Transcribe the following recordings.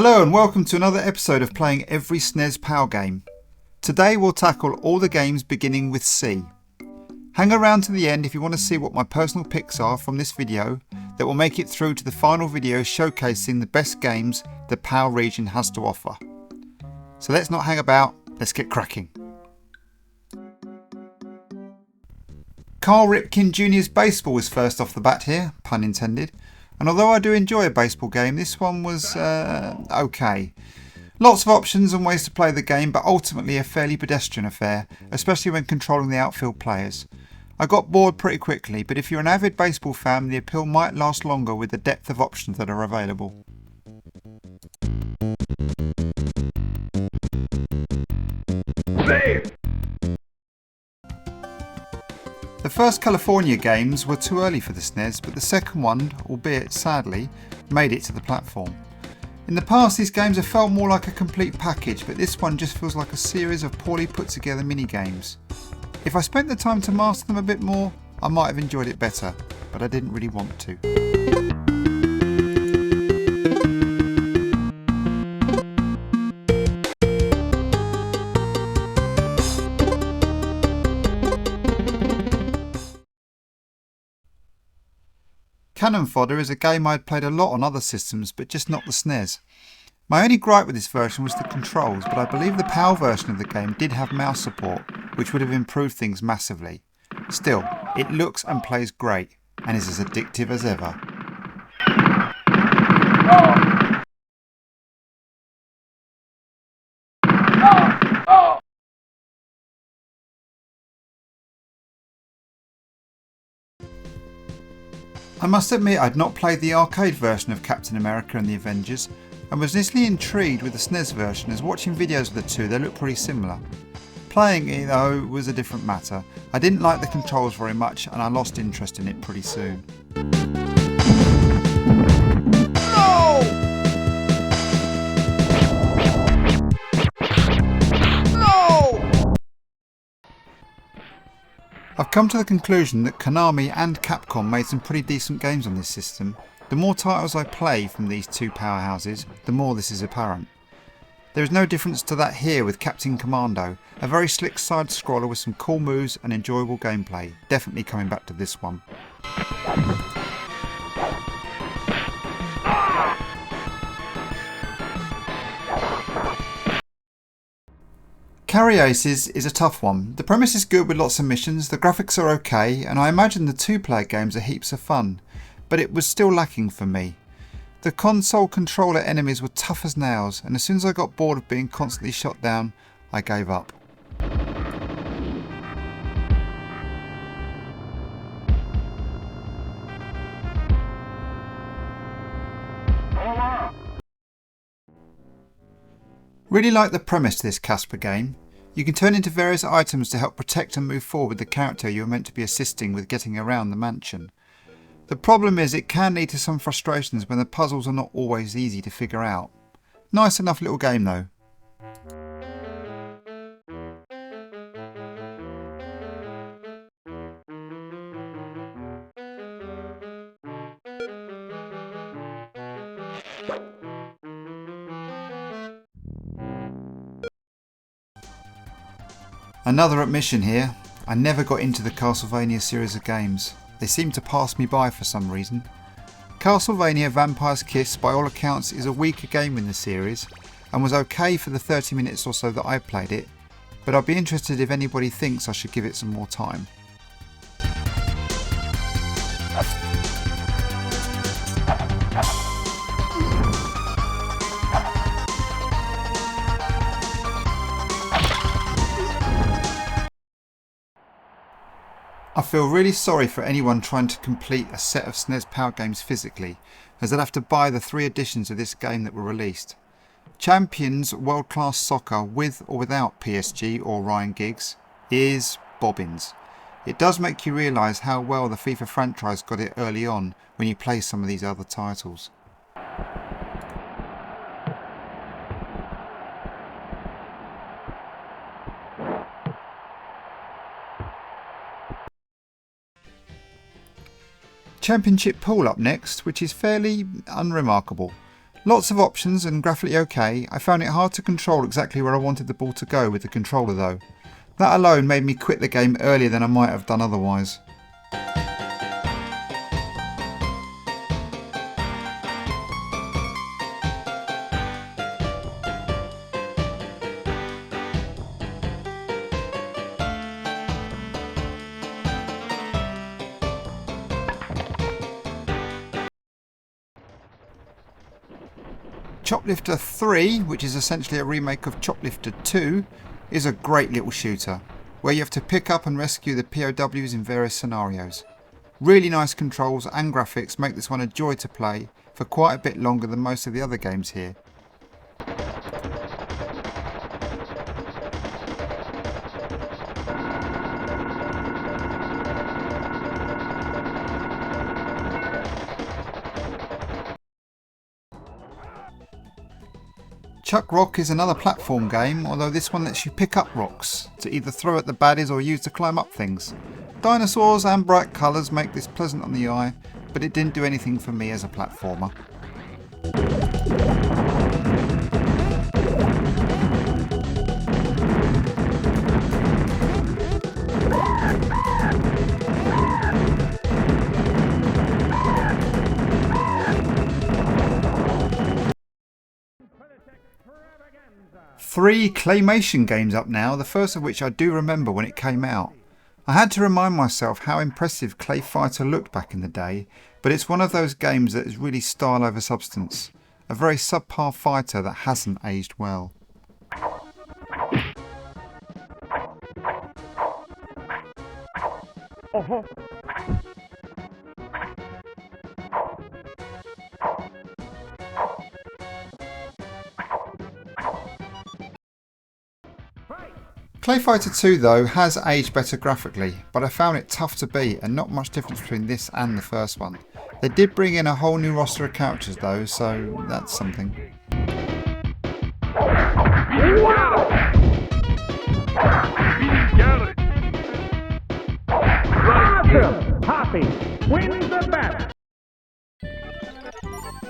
Hello and welcome to another episode of Playing Every SNES PAL Game. Today we'll tackle all the games beginning with C. Hang around to the end if you want to see what my personal picks are from this video that will make it through to the final video showcasing the best games the PAL region has to offer. So let's not hang about, let's get cracking. Carl Ripken Jr.'s Baseball was first off the bat here, pun intended. And although I do enjoy a baseball game, this one was okay. Lots of options and ways to play the game, but ultimately a fairly pedestrian affair, especially when controlling the outfield players. I got bored pretty quickly, but if you're an avid baseball fan, the appeal might last longer with the depth of options that are available. The first California games were too early for the SNES, but the second one, albeit sadly, made it to the platform. In the past these games have felt more like a complete package, but this one just feels like a series of poorly put together mini-games. If I spent the time to master them a bit more, I might have enjoyed it better, but I didn't really want to. Cannon Fodder is a game I had played a lot on other systems, but just not the SNES. My only gripe with this version was the controls, but I believe the PAL version of the game did have mouse support, which would have improved things massively. Still, it looks and plays great, and is as addictive as ever. I must admit I'd not played the arcade version of Captain America and the Avengers, and was initially intrigued with the SNES version, as watching videos of the two they look pretty similar. Playing it though was a different matter. I didn't like the controls very much and I lost interest in it pretty soon. I've come to the conclusion that Konami and Capcom made some pretty decent games on this system. The more titles I play from these two powerhouses, the more this is apparent. There is no difference to that here with Captain Commando, a very slick side scroller with some cool moves and enjoyable gameplay. Definitely coming back to this one. Carry Aces is a tough one. The premise is good with lots of missions, the graphics are okay, and I imagine the two-player games are heaps of fun, but it was still lacking for me. The console controller enemies were tough as nails, and as soon as I got bored of being constantly shot down, I gave up. Really like the premise to this Casper game. You can turn into various items to help protect and move forward the character you are meant to be assisting with getting around the mansion. The problem is it can lead to some frustrations when the puzzles are not always easy to figure out. Nice enough little game though. Another admission here, I never got into the Castlevania series of games. They seem to pass me by for some reason. Castlevania Vampire's Kiss by all accounts is a weaker game in the series and was okay for the 30 minutes or so that I played it, but I'd be interested if anybody thinks I should give it some more time. I feel really sorry for anyone trying to complete a set of SNES PAL games physically, as they'll have to buy the 3 editions of this game that were released. Champions World Class Soccer with or without PSG or Ryan Giggs is bobbins. It does make you realise how well the FIFA franchise got it early on when you play some of these other titles. Championship Pool up next, which is fairly unremarkable. Lots of options and graphically okay. I found it hard to control exactly where I wanted the ball to go with the controller though. That alone made me quit the game earlier than I might have done otherwise. Choplifter 3, which is essentially a remake of Choplifter 2, is a great little shooter, where you have to pick up and rescue the POWs in various scenarios. Really nice controls and graphics make this one a joy to play for quite a bit longer than most of the other games here. Chuck Rock is another platform game, although this one lets you pick up rocks to either throw at the baddies or use to climb up things. Dinosaurs and bright colours make this pleasant on the eye, but it didn't do anything for me as a platformer. Three claymation games up now, the first of which I do remember when it came out. I had to remind myself how impressive Clay Fighter looked back in the day, but it's one of those games that is really style over substance. A very subpar fighter that hasn't aged well. Clay Fighter 2 though has aged better graphically, but I found it tough to beat and not much difference between this and the first one. They did bring in a whole new roster of characters though, so that's something.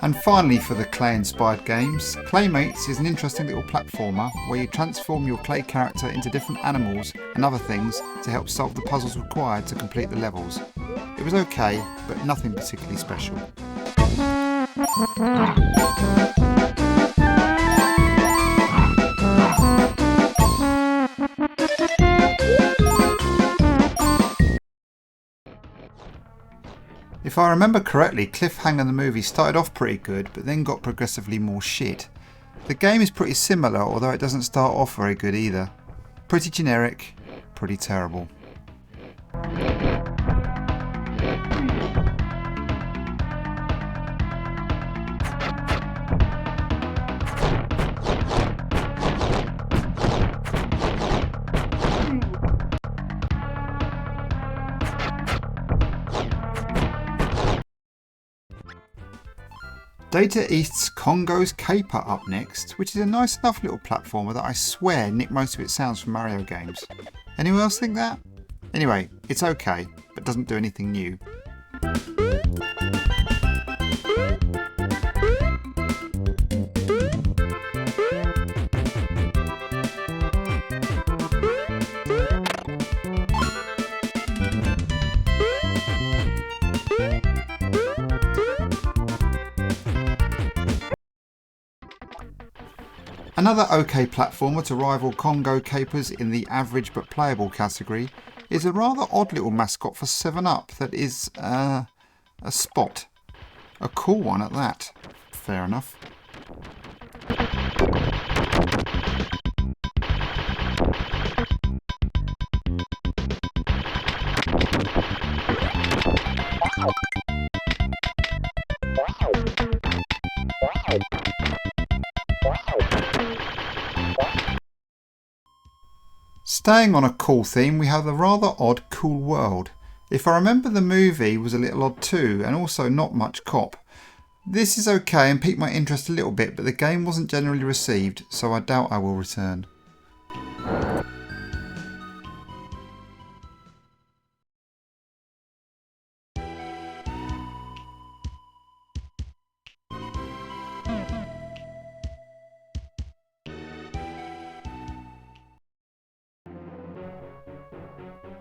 And finally for the clay inspired games, Claymates is an interesting little platformer where you transform your clay character into different animals and other things to help solve the puzzles required to complete the levels. It was okay, but nothing particularly special. If I remember correctly, Cliffhanger the movie started off pretty good, but then got progressively more shit. The game is pretty similar, although it doesn't start off very good either. Pretty generic, pretty terrible. Data East's Congo's Caper up next, which is a nice enough little platformer that I swear nicked most of its sounds from Mario games. Anyone else think that? Anyway, it's okay, but doesn't do anything new. Another OK platformer to rival Congo Capers in the average but playable category is a rather odd little mascot for 7-Up that is, a spot. A cool one at that. Fair enough. Staying on a cool theme, we have the rather odd Cool World. If I remember, the movie was a little odd too, and also not much cop. This is okay and piqued my interest a little bit, but the game wasn't generally received, so I doubt I will return.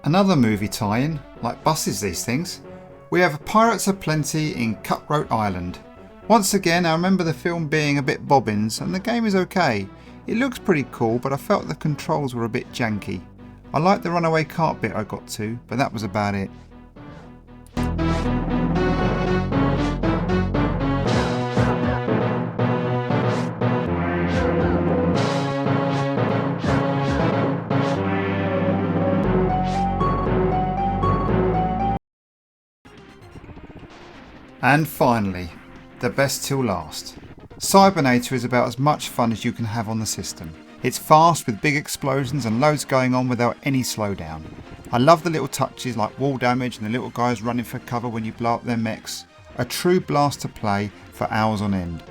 Another movie tie-in, like buses these things. We have Pirates Aplenty in Cutthroat Island. Once again, I remember the film being a bit bobbins and the game is okay. It looks pretty cool, but I felt the controls were a bit janky. I liked the runaway cart bit I got to, but that was about it. And finally, the best till last. Cybernator is about as much fun as you can have on the system. It's fast with big explosions and loads going on without any slowdown. I love the little touches like wall damage and the little guys running for cover when you blow up their mechs. A true blast to play for hours on end.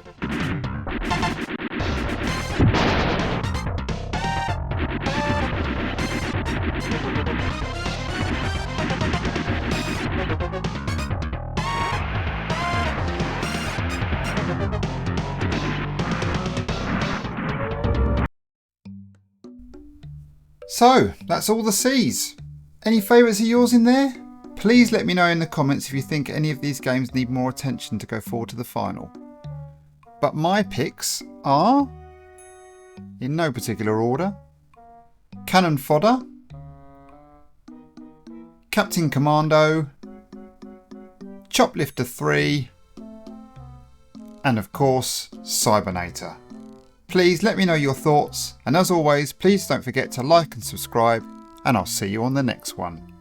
So, that's all the C's. Any favourites of yours in there? Please let me know in the comments if you think any of these games need more attention to go forward to the final. But my picks are, in no particular order, Cannon Fodder, Captain Commando, Choplifter 3, and of course, Cybernator. Please let me know your thoughts, and as always, please don't forget to like and subscribe, and I'll see you on the next one.